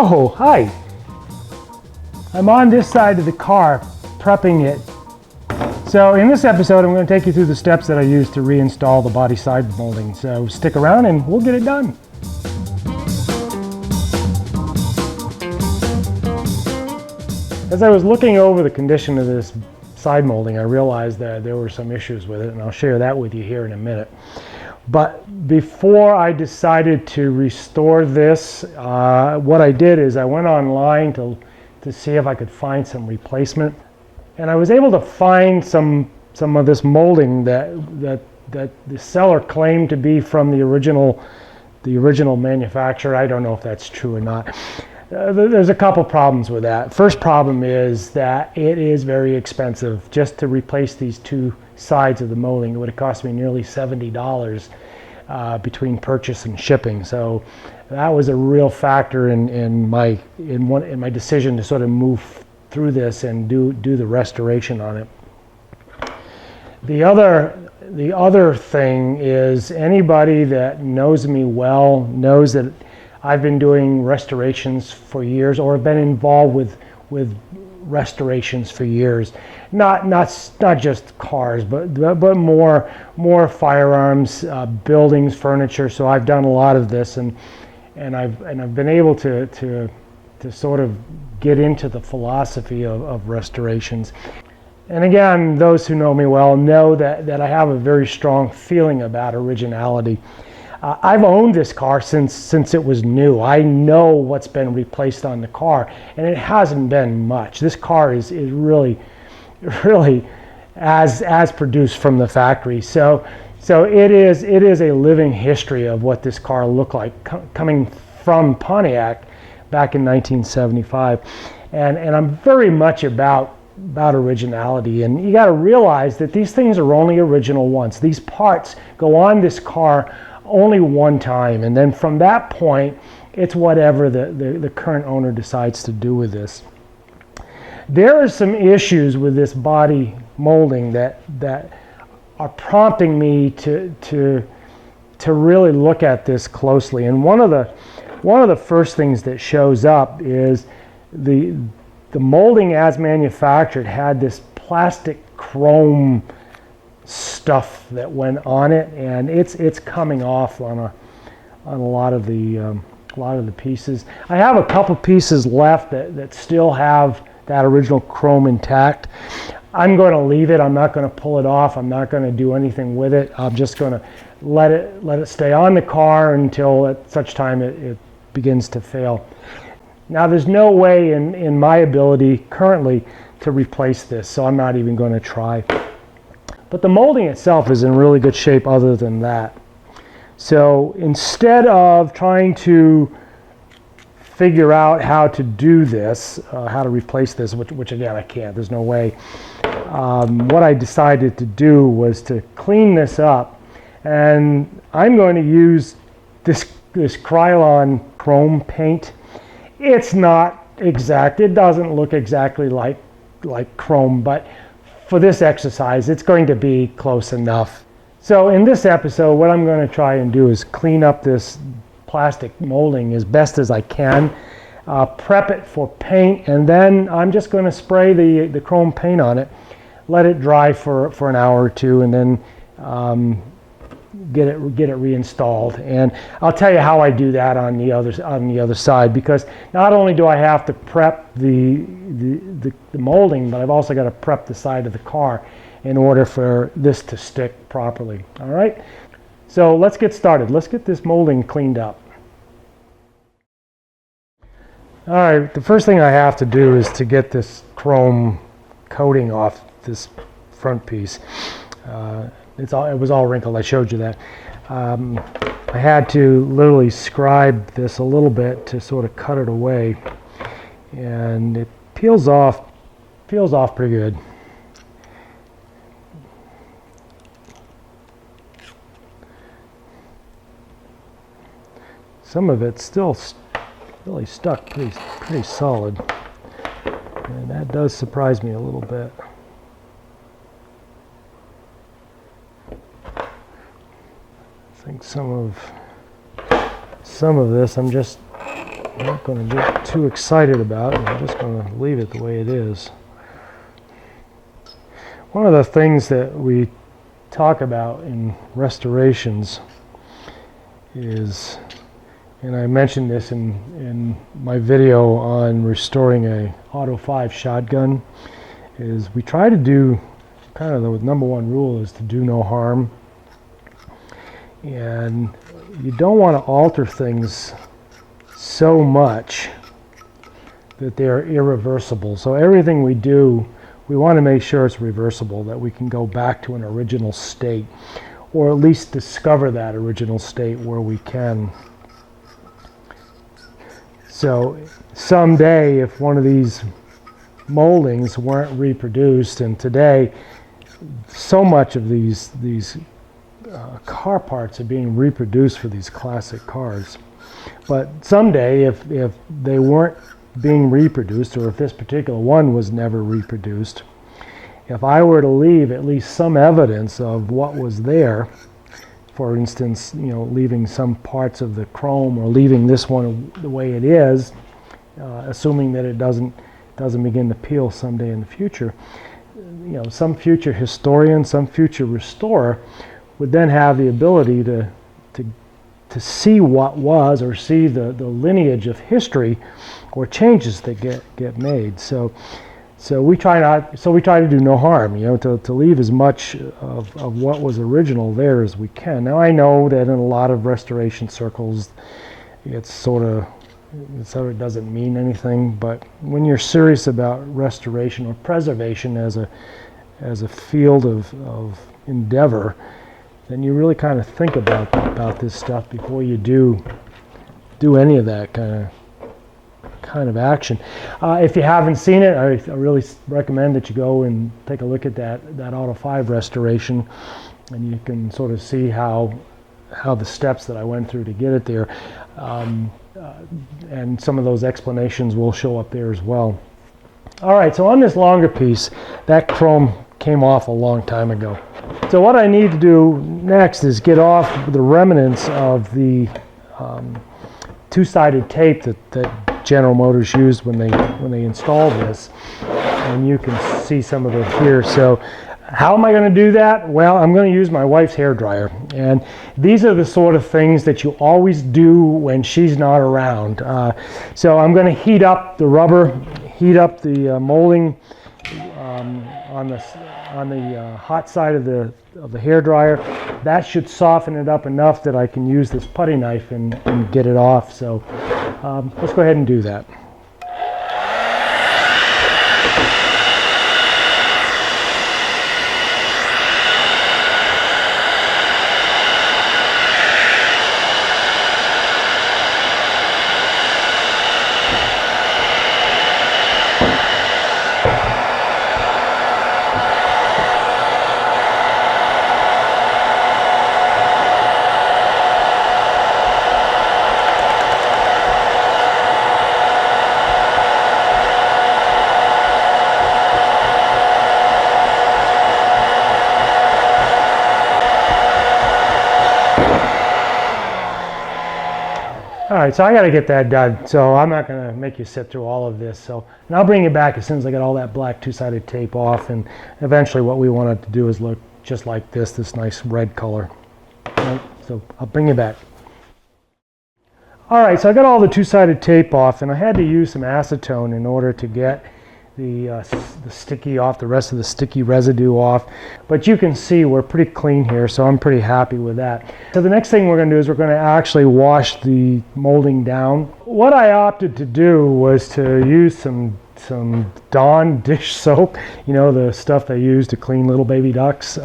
Oh, hi. I'm on this side of the car, prepping it. So in this episode, I'm going to take you through the steps that I used to reinstall the body side molding. So stick around and we'll get it done. As I was looking over the condition of this side molding, I realized that there were some issues with it, and I'll share that with you here in a minute. But before I decided to restore this, what I did is I went online to see if I could find some replacement. And I was able to find some of this molding that the seller claimed to be from the original manufacturer. I don't know if that's true or not. There's a couple problems with that. First problem is that it is very expensive. Just to replace these two sides of the molding, it would have cost me nearly $70 between purchase and shipping. So that was a real factor in my decision to sort of move through this and do the restoration on it. The other thing is, anybody that knows me well knows that I've been doing restorations for years, or have been involved with restorations for years. Not just cars, but more firearms, buildings, furniture. So I've done a lot of this, and I've been able to sort of get into the philosophy of restorations. And again, those who know me well know that I have a very strong feeling about originality. I've owned this car since it was new. I know what's been replaced on the car, and it hasn't been much. This car is really as produced from the factory. So it is a living history of what this car looked like coming from Pontiac back in 1975, and I'm very much about originality. And you got to realize that these things are only original once. These parts go on this car only one time, and then from that point it's whatever the current owner decides to do with this. There are some issues with this body molding that are prompting me to really look at this closely. And one of the first things that shows up is the molding as manufactured had this plastic chrome stuff that went on it, and it's coming off on a lot of the pieces. I have a couple pieces left that still have that original chrome intact. I'm going to leave it. I'm not going to pull it off. I'm not going to do anything with it. I'm just going to let it stay on the car until at such time it begins to fail. Now, there's no way in my ability currently to replace this, so I'm not even going to try. But the molding itself is in really good shape other than that. So instead of trying to figure out how to do this, how to replace this, which again I can't, there's no way, what I decided to do was to clean this up, and I'm going to use this Krylon chrome paint. It's not exact, it doesn't look exactly like chrome, but for this exercise, it's going to be close enough. So in this episode, what I'm going to try and do is clean up this plastic molding as best as I can, prep it for paint, and then I'm just going to spray the chrome paint on it, let it dry for an hour or two, and then get it reinstalled. And I'll tell you how I do that on the other side, because not only do I have to prep the molding, but I've also got to prep the side of the car in order for this to stick properly. All right, so let's get started. Let's get this molding cleaned up. All right, the first thing I have to do is to get this chrome coating off this front piece. It was all wrinkled. I showed you that. I had to literally scribe this a little bit to sort of cut it away, and it peels off pretty good. Some of it's still really stuck pretty solid, and that does surprise me a little bit. I think some of this I'm just I'm not going to get too excited about it. I'm just going to leave it the way it is. One of the things that we talk about in restorations is, and I mentioned this in my video on restoring a Auto 5 shotgun, is we try to do, kind of the number one rule is to do no harm. And you don't want to alter things so much that they're irreversible. So everything we do, we want to make sure it's reversible, that we can go back to an original state, or at least discover that original state where we can. So someday, if one of these moldings weren't reproduced, and today so much of these car parts are being reproduced for these classic cars, but someday if they weren't being reproduced, or if this particular one was never reproduced, if I were to leave at least some evidence of what was there, for instance, leaving some parts of the chrome, or leaving this one the way it is, assuming that it doesn't begin to peel someday in the future, some future historian, some future restorer would then have the ability to see what was, or see the lineage of history or changes that get made. So we try to do no harm, to leave as much of what was original there as we can. Now I know that in a lot of restoration circles it sort of doesn't mean anything, but when you're serious about restoration or preservation as a field of endeavor, then you really kind of think about this stuff before you do any of that kind of action. If you haven't seen it, I really recommend that you go and take a look at that Auto 5 restoration, and you can sort of see how the steps that I went through to get it there, and some of those explanations will show up there as well. All right, so on this longer piece, that chrome came off a long time ago. So what I need to do next is get off the remnants of the two-sided tape that General Motors used when they installed this, and you can see some of it here. So how am I going to do that? Well, I'm going to use my wife's hairdryer, and these are the sort of things that you always do when she's not around. So I'm going to heat up the rubber, heat up the molding on the hot side of the hairdryer. That should soften it up enough that I can use this putty knife and get it off. So let's go ahead and do that. All right, so I got to get that done, so I'm not going to make you sit through all of this. And I'll bring you back as soon as I get all that black two-sided tape off, and eventually what we want it to do is look just like this nice red color. All right, so I'll bring you back. All right, so I got all the two-sided tape off, and I had to use some acetone in order to get the sticky off, the rest of the sticky residue off. But you can see we're pretty clean here, so I'm pretty happy with that. So the next thing we're going to do is we're going to actually wash the molding down. What I opted to do was to use some Dawn dish soap, the stuff they use to clean little baby ducks.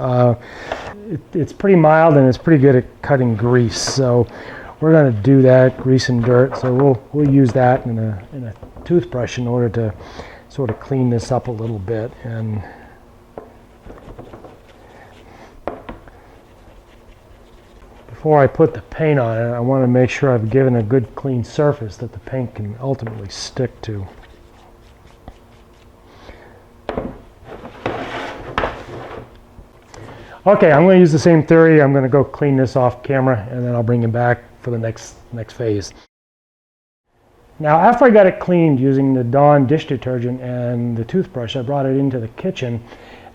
It's pretty mild and it's pretty good at cutting grease, so we're going to do that, grease and dirt. So we'll use that in a toothbrush in order to sort of clean this up a little bit. And before I put the paint on it, I want to make sure I've given a good clean surface that the paint can ultimately stick to. Okay, I'm going to use the same theory. I'm going to go clean this off camera, and then I'll bring it back for the next phase. Now, after I got it cleaned using the Dawn dish detergent and the toothbrush, I brought it into the kitchen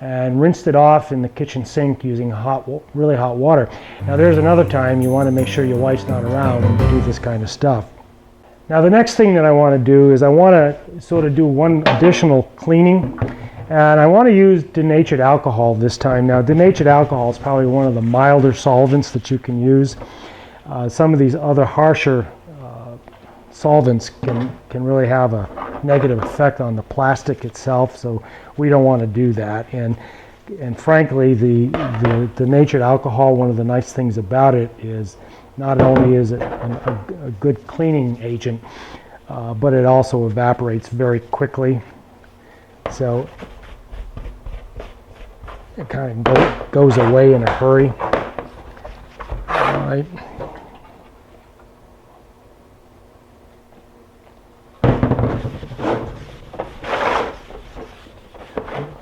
and rinsed it off in the kitchen sink using really hot water. Now, there's another time you want to make sure your wife's not around when you do this kind of stuff. Now, the next thing that I want to do is I want to sort of do one additional cleaning, and I want to use denatured alcohol this time. Now, denatured alcohol is probably one of the milder solvents that you can use. Some of these other harsher solvents can really have a negative effect on the plastic itself, so we don't want to do that. And frankly, the denatured alcohol, one of the nice things about it is not only is it a good cleaning agent, but it also evaporates very quickly. So it kind of goes away in a hurry. All right.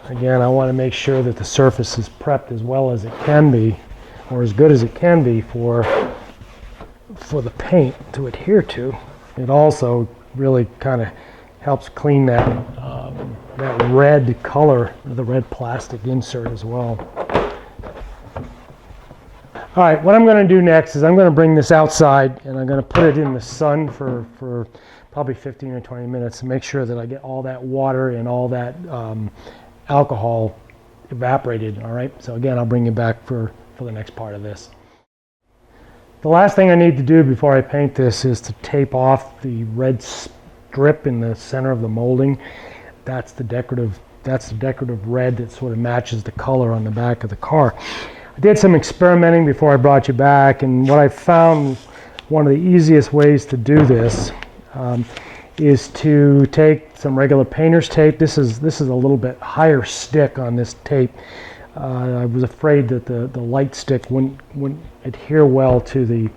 Again, I want to make sure that the surface is prepped as well as it can be, or as good as it can be for the paint to adhere to. It also really kind of helps clean that red color, the red plastic insert as well. All right, what I'm going to do next is I'm going to bring this outside and I'm going to put it in the sun for probably 15 or 20 minutes to make sure that I get all that water and all that alcohol evaporated. All right, so again, I'll bring you back for the next part of this. The last thing I need to do before I paint this is to tape off the red strip in the center of the molding. That's the decorative red that sort of matches the color on the back of the car. I did some experimenting before I brought you back, and what I found one of the easiest ways to do this is to take some regular painter's tape. This is a little bit higher stick on this tape. I was afraid that the light stick wouldn't adhere well to the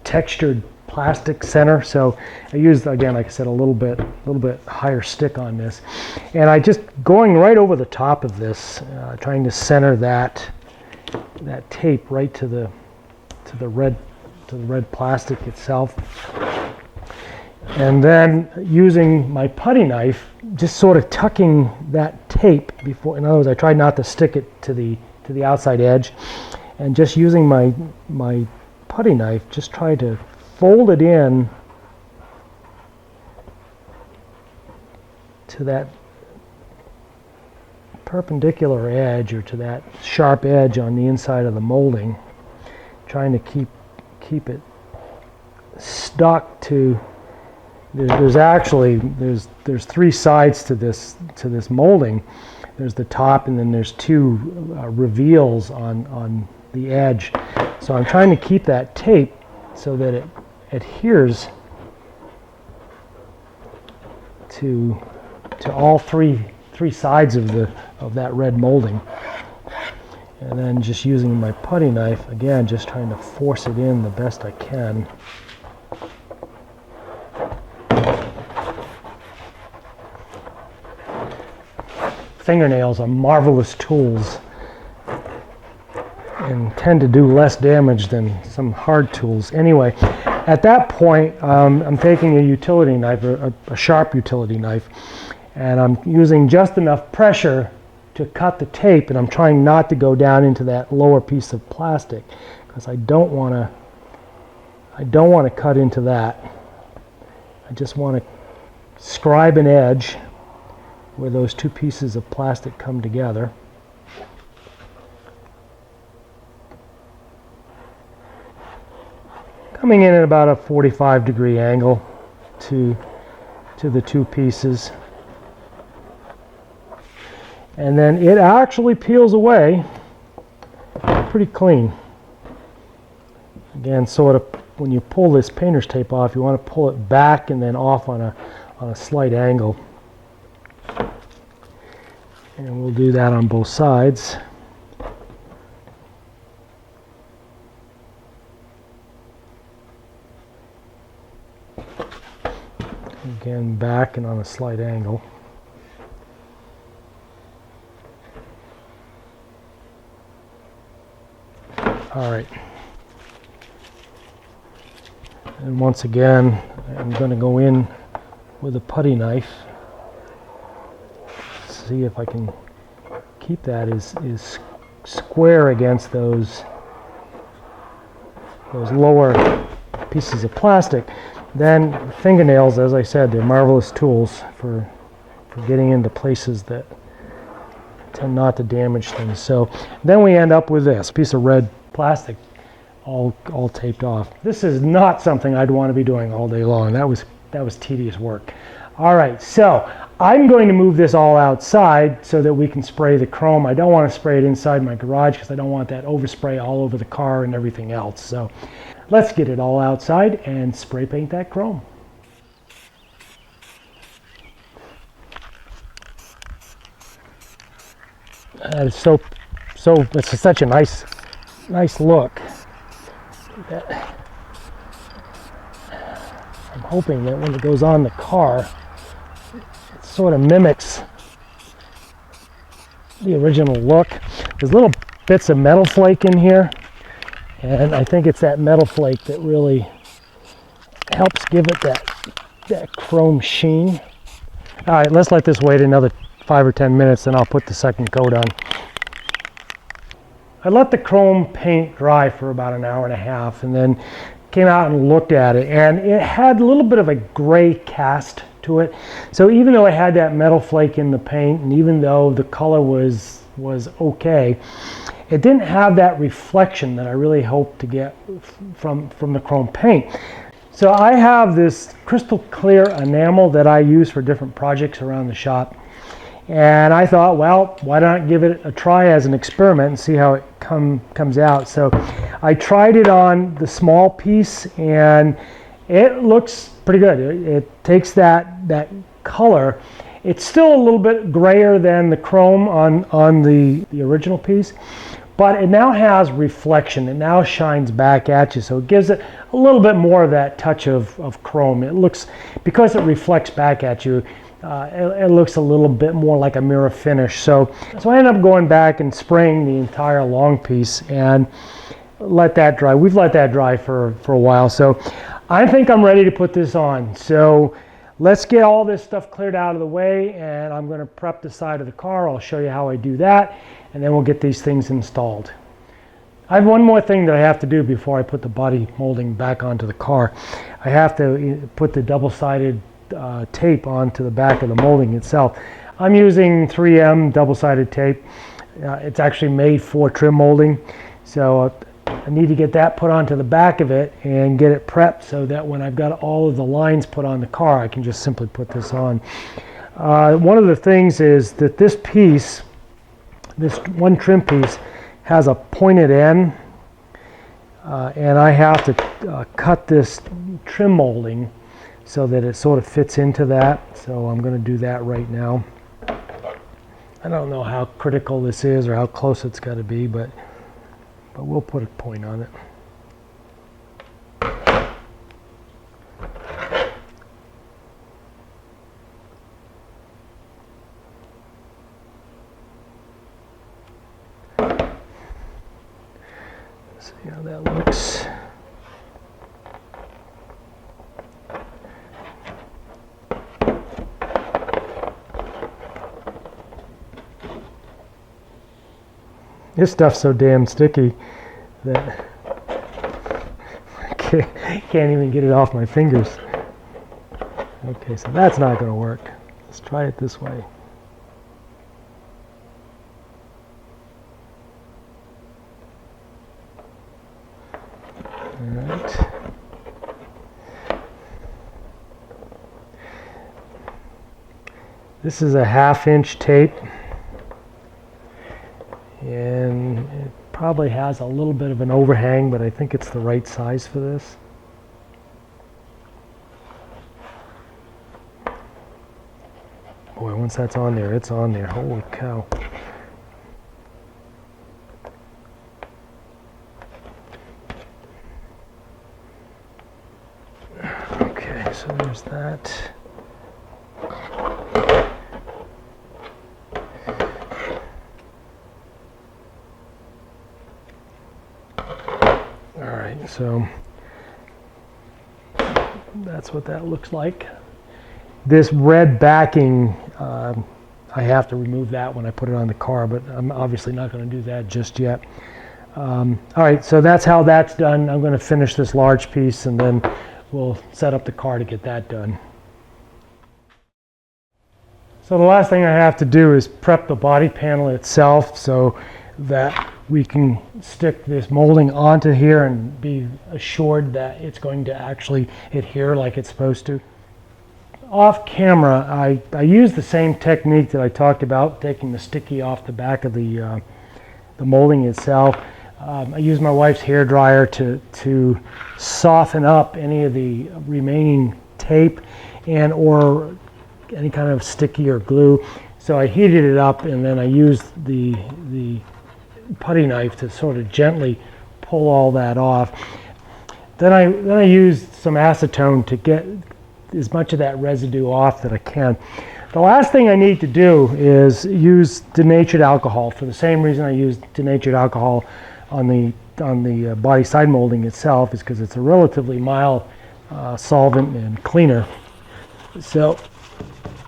textured plastic center. So I used, again, like I said, a little bit higher stick on this, and I just going right over the top of this, trying to center that tape right to the red plastic itself. And then using my putty knife, just sort of tucking that tape before. In other words, I tried not to stick it to the outside edge, and just using my putty knife, just try to fold it in to that perpendicular edge, or to that sharp edge on the inside of the molding, trying to keep it stuck to. There's three sides to this molding. There's the top, and then there's two reveals on the edge. So I'm trying to keep that tape so that it adheres to all three sides of that red molding. And then just using my putty knife, again, just trying to force it in the best I can. Fingernails are marvelous tools and tend to do less damage than some hard tools. Anyway, at that point, I'm taking a utility knife, a sharp utility knife, and I'm using just enough pressure to cut the tape, and I'm trying not to go down into that lower piece of plastic, because I don't want to cut into that. I just want to scribe an edge where those two pieces of plastic come together. Coming in at about a 45-degree angle to the two pieces. And then it actually peels away pretty clean. Again, sort of when you pull this painter's tape off, you want to pull it back and then off on a slight angle. And we'll do that on both sides. Again, back and on a slight angle. All right. And once again, I'm going to go in with a putty knife. See if I can keep that is square against those lower pieces of plastic. Then fingernails, as I said, they're marvelous tools for getting into places that tend not to damage things. So then we end up with this piece of red plastic all taped off. This is not something I'd want to be doing all day long. That was tedious work. All right, so I'm going to move this all outside so that we can spray the chrome. I don't want to spray it inside my garage because I don't want that overspray all over the car and everything else. So let's get it all outside and spray paint that chrome. That is it's such a nice look. I'm hoping that when it goes on the car, it sort of mimics the original look. There's little bits of metal flake in here, and I think it's that metal flake that really helps give it that chrome sheen. All right, let's let this wait another 5 or 10 minutes, and I'll put the second coat on. I let the chrome paint dry for about an hour and a half, and then came out and looked at it, and it had a little bit of a gray cast to it. So even though it had that metal flake in the paint, and even though the color was okay, it didn't have that reflection that I really hoped to get from the chrome paint. So I have this crystal clear enamel that I use for different projects around the shop. And I thought, well, why not give it a try as an experiment and see how it comes out. So I tried it on the small piece, and it looks pretty good. It takes that color. It's still a little bit grayer than the chrome on the original piece, but it now has reflection. It now shines back at you, so it gives it a little bit more of that touch of chrome. It looks, because it reflects back at you, it looks a little bit more like a mirror finish. So I ended up going back and spraying the entire long piece and let that dry. We've let that dry for a while, so I think I'm ready to put this on. So let's get all this stuff cleared out of the way, and I'm going to prep the side of the car. I'll show you how I do that, and then we'll get these things installed. I have one more thing that I have to do before I put the body molding back onto the car. I have to put the double-sided tape onto the back of the molding itself. I'm using 3M double-sided tape. It's actually made for trim molding, so I need to get that put onto the back of it and get it prepped so that when I've got all of the lines put on the car, I can just simply put this on. One of the things is that this piece, this one trim piece, has a pointed end, and I have to cut this trim molding so that it sort of fits into that. So I'm going to do that right now. I don't know how critical this is or how close it's got to be, but we'll put a point on it. See how that looks. This stuff's so damn sticky that I can't even get it off my fingers. Okay, so that's not going to work. Let's try it this way. All right. This is a 1/2 inch tape, and it probably has a little bit of an overhang, but I think it's the right size for this. Boy, once that's on there, it's on there. Holy cow. Okay, so there's that. So that's what that looks like. This red backing, I have to remove that when I put it on the car, but I'm obviously not going to do that just yet. All right, so that's how that's done. I'm going to finish this large piece and then we'll set up the car to get that done. So the last thing I have to do is prep the body panel itself so that we can stick this molding onto here and be assured that it's going to actually adhere like it's supposed to. Off camera, I use the same technique that I talked about, taking the sticky off the back of the molding itself. I use my wife's hair dryer to soften up any of the remaining tape and or any kind of sticky or glue. So I heated it up and then I used the putty knife to sort of gently pull all that off. Then I used some acetone to get as much of that residue off that I can. The last thing I need to do is use denatured alcohol for the same reason I used denatured alcohol on the body side molding itself, is because it's a relatively mild solvent and cleaner. So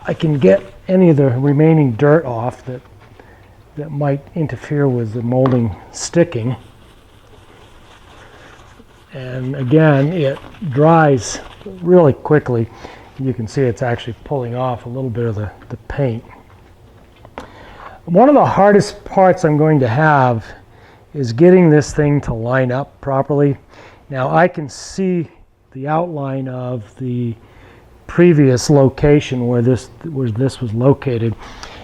I can get any of the remaining dirt off that might interfere with the molding sticking. And again, it dries really quickly. You can see it's actually pulling off a little bit of the paint. One of the hardest parts I'm going to have is getting this thing to line up properly. Now I can see the outline of the previous location where this was located,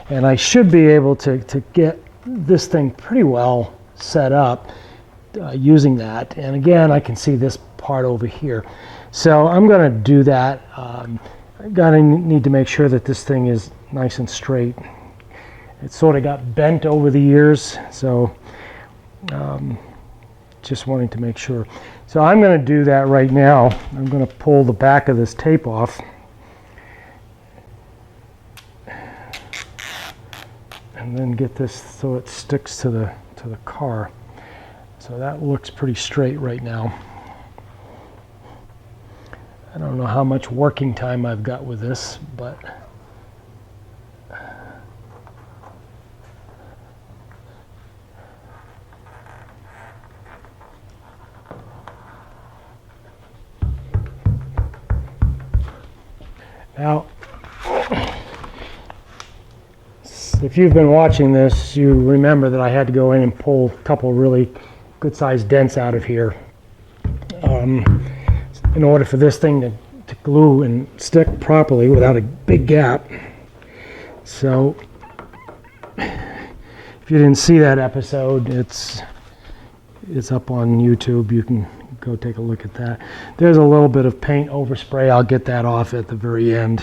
and I should be able to get this thing pretty well set up using that. And again, I can see this part over here. So I'm going to do that. I'm going to need to make sure that this thing is nice and straight. It sort of got bent over the years, so just wanting to make sure. So I'm going to do that right now. I'm going to pull the back of this tape off. And then get this so it sticks to the car. So that looks pretty straight right now. I don't know how much working time I've got with this, but now, if you've been watching this, you remember that I had to go in and pull a couple really good-sized dents out of here in order for this thing to glue and stick properly without a big gap. So if you didn't see that episode, it's up on YouTube. You can go take a look at that. There's a little bit of paint overspray. I'll get that off at the very end.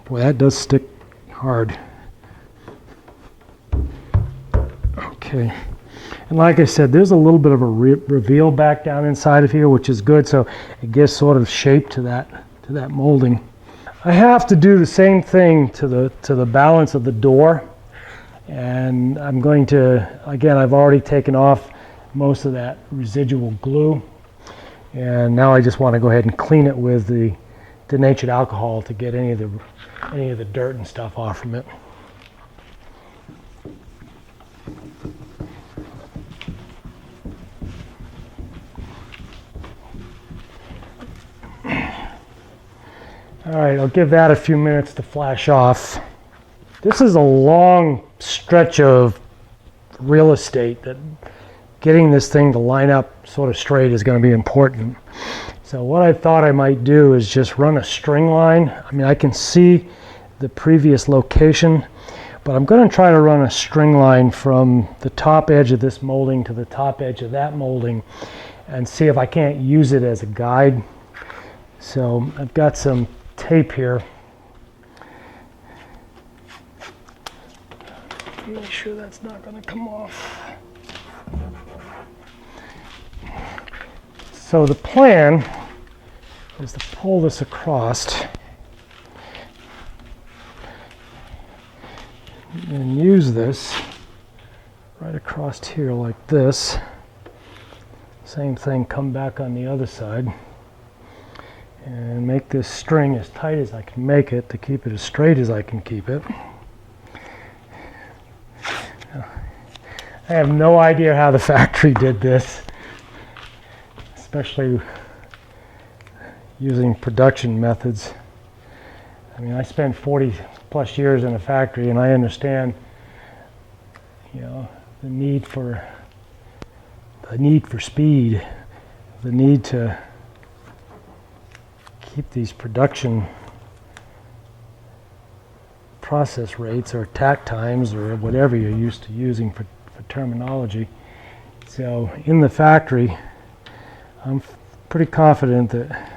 Boy, that does stick hard. Okay, and like I said, there's a little bit of a reveal back down inside of here, which is good, so it gives sort of shape to that molding. I have to do the same thing to the balance of the door, and I'm going to, again, I've already taken off most of that residual glue, and now I just want to go ahead and clean it with the denatured alcohol to get any of the dirt and stuff off from it. All right, I'll give that a few minutes to flash off. This is a long stretch of real estate that getting this thing to line up sort of straight is going to be important. So what I thought I might do is just run a string line. I mean, I can see the previous location, but I'm going to try to run a string line from the top edge of this molding to the top edge of that molding and see if I can't use it as a guide. So I've got some tape here. Make sure that's not going to come off. So the plan is to pull this across and use this right across here like this. Same thing, come back on the other side. and make this string as tight as I can make it to keep it as straight as I can keep it. I have no idea how the factory did this, especially using production methods. I mean, I spent 40 plus years in a factory, and I understand, you know, the need for speed, the need to keep these production process rates or tack times or whatever you're used to using for terminology. So in the factory, I'm pretty confident that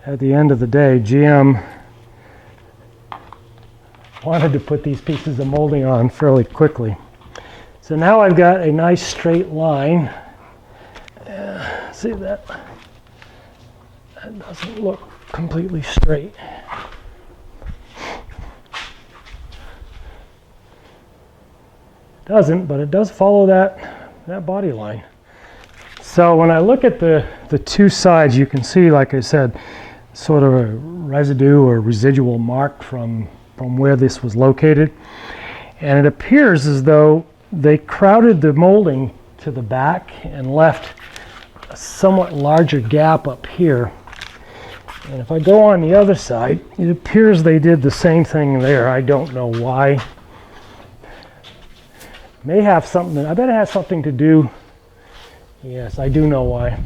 at the end of the day, GM wanted to put these pieces of molding on fairly quickly. So now I've got a nice straight line. See that? That doesn't look completely straight. Doesn't, but it does follow that body line. So when I look at the two sides, you can see, like I said, sort of a residue or residual mark from where this was located. And it appears as though they crowded the molding to the back and left a somewhat larger gap up here. And if I go on the other side, it appears they did the same thing there. I don't know why. May have something, I bet it has something to do, yes, I do know why.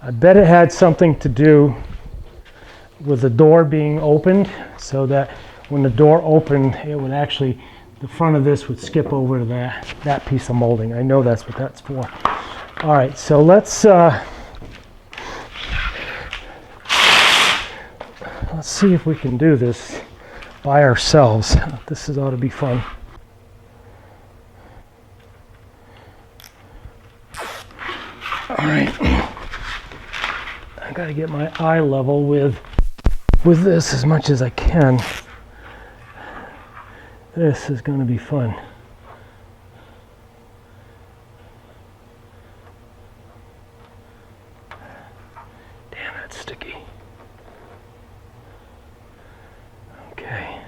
I bet it had something to do with the door being opened, so that when the door opened, it would actually, the front of this would skip over to that piece of molding. I know that's what that's for. All right, so let's see if we can do this by ourselves. This ought to be fun. All right, I got to get my eye level with this as much as I can. This is going to be fun. Damn, that's sticky. Okay.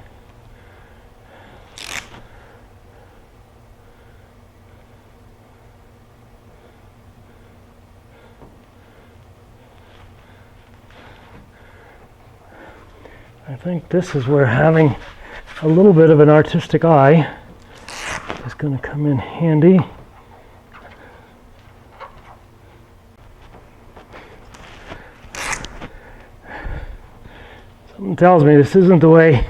I think this is where having a little bit of an artistic eye is going to come in handy. Something tells me this isn't the way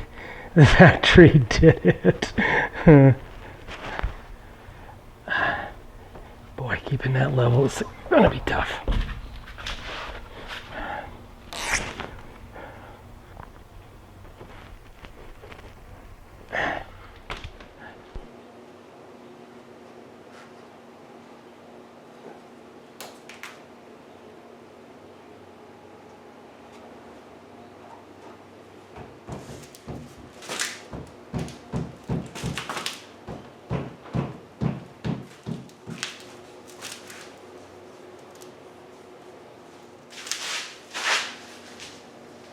the factory did it. Boy, keeping that level is going to be tough.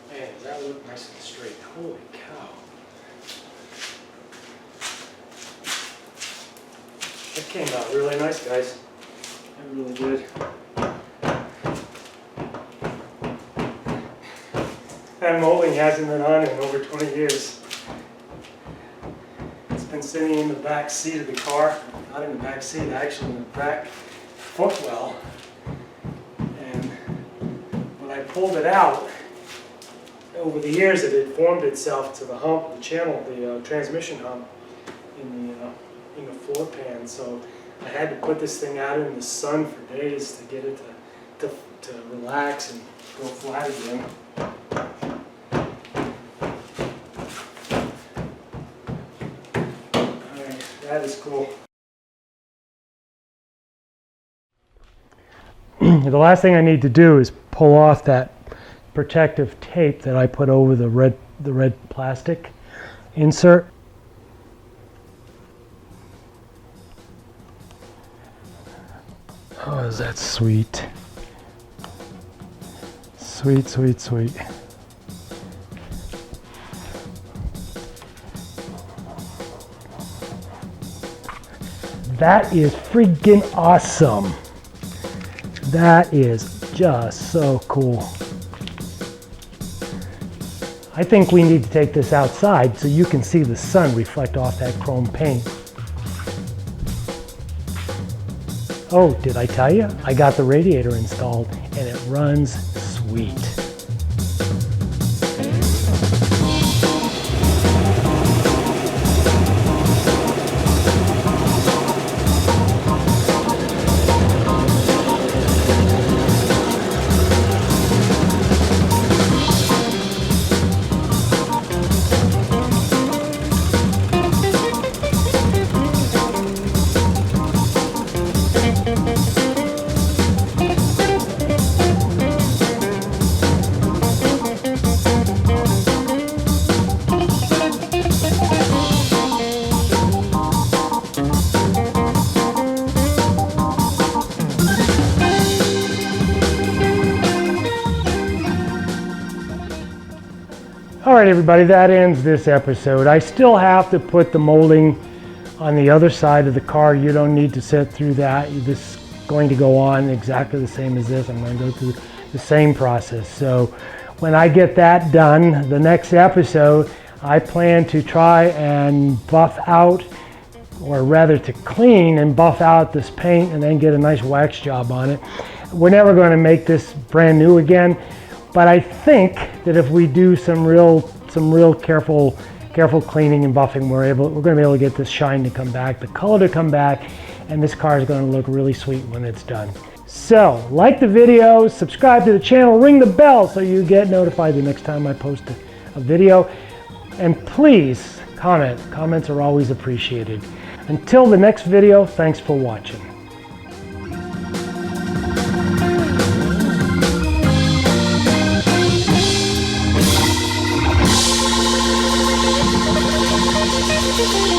Man, does that look nice and straight? Holy cow. That came out really nice, guys. It really did. That molding hasn't been on in over 20 years. It's been sitting in the back seat of the car. Not in the back seat, actually in the back footwell. And when I pulled it out, over the years it had formed itself to the hump, the channel, the transmission hump in the floor pan. So I had to put this thing out in the sun for days to get it to relax and go flat again. Alright, that is cool. The last thing I need to do is pull off that protective tape that I put over the red plastic insert. Oh, is that sweet? Sweet, sweet, sweet. That is freaking awesome. That is just so cool. I think we need to take this outside so you can see the sun reflect off that chrome paint. Oh, did I tell you? I got the radiator installed and it runs sweet. All right, everybody, that ends this episode. I still have to put the molding on the other side of the car. You don't need to sit through that. This is going to go on exactly the same as this. I'm going to go through the same process. So when I get that done, the next episode, I plan to try and buff out, or rather to clean and buff out this paint and then get a nice wax job on it. We're never going to make this brand new again. But I think that if we do some real careful cleaning and buffing, we're going to be able to get this shine to come back, the color to come back, and this car is going to look really sweet when it's done. So, like the video, subscribe to the channel, ring the bell so you get notified the next time I post a video, and please comment. Comments are always appreciated. Until the next video, thanks for watching. Thank you.